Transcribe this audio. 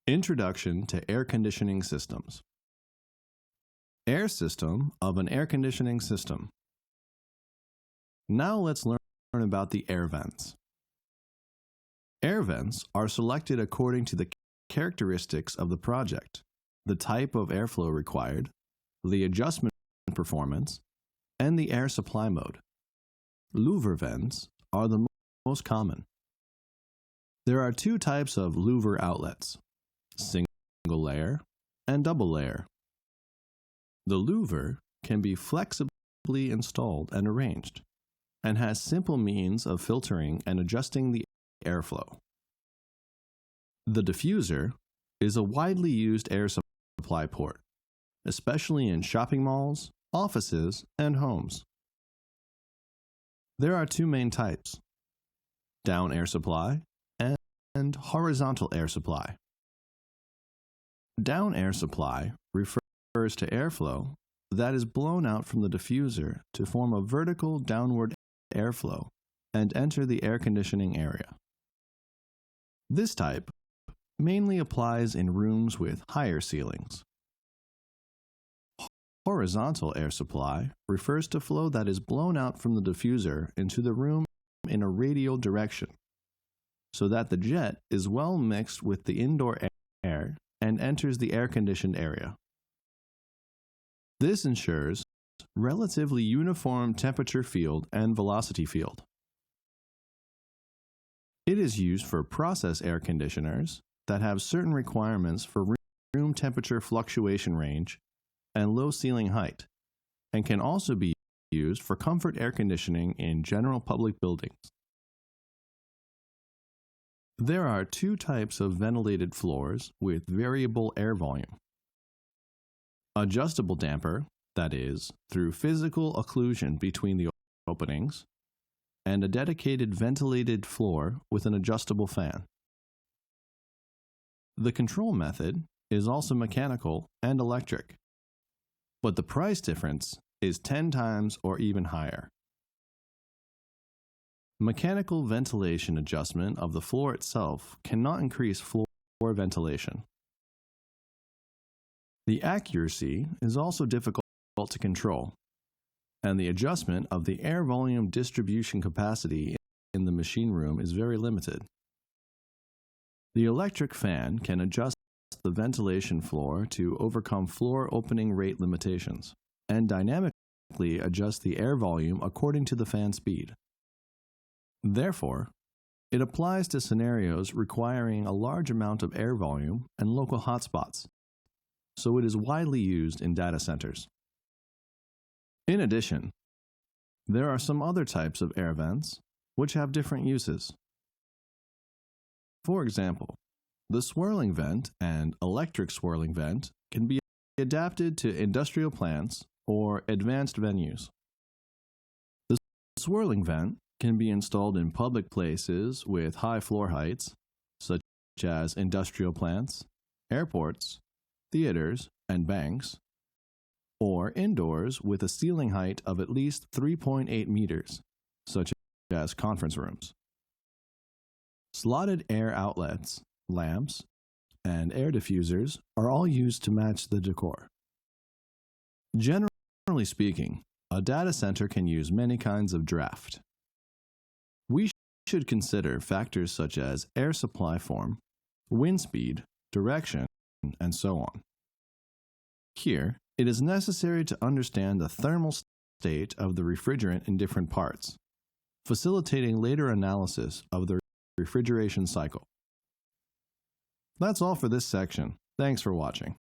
Introduction to Air Conditioning Systems. Air system of an air conditioning system. Now let's learn about the air vents. Air vents are selected according to the characteristics of the project, the type of airflow required, the adjustment performance, and the air supply mode. Louver vents are the most common. There are two types of louver outlets: single layer and double layer. The louver can be flexibly installed and arranged, and has simple means of filtering and adjusting the airflow. The diffuser is a widely used air supply port, especially in shopping malls, offices, and homes. There are two main types: down air supply and horizontal air supply. Down air supply refers to airflow that is blown out from the diffuser to form a vertical downward airflow and enter the air conditioning area. This type mainly applies in rooms with higher ceilings. Horizontal air supply refers to flow that is blown out from the diffuser into the room in a radial direction, so that the jet is well mixed with the indoor air and enters the air-conditioned area. This ensures relatively uniform temperature field and velocity field. It is used for process air conditioners that have certain requirements for room temperature fluctuation range and low ceiling height, and can also be used for comfort air conditioning in general public buildings. There are two types of ventilated floors with variable air volume. Adjustable damper, that is, through physical occlusion between the openings, and a dedicated ventilated floor with an adjustable fan. The control method is also mechanical and electric, but the price difference is 10 times or even higher. Mechanical ventilation adjustment of the floor itself cannot increase floor ventilation. The accuracy is also difficult to control, and the adjustment of the air volume distribution capacity in the machine room is very limited. The electric fan can adjust the ventilation floor to overcome floor opening rate limitations, and dynamically adjust the air volume according to the fan speed. Therefore, it applies to scenarios requiring a large amount of air volume and local hotspots, so it is widely used in data centers. In addition, there are some other types of air vents which have different uses. For example, the swirling vent and electric swirling vent can be adapted to industrial plants or advanced venues. The swirling vent can be installed in public places with high floor heights, such as industrial plants, airports, theaters, and banks, or indoors with a ceiling height of at least 3.8 meters, such as conference rooms. Slotted air outlets, lamps, and air diffusers are all used to match the decor. Generally speaking, a data center can use many kinds of draft. We should consider factors such as air supply form, wind speed, direction, and so on. Here, it is necessary to understand the thermal state of the refrigerant in different parts, facilitating later analysis of the refrigeration cycle. That's all for this section. Thanks for watching.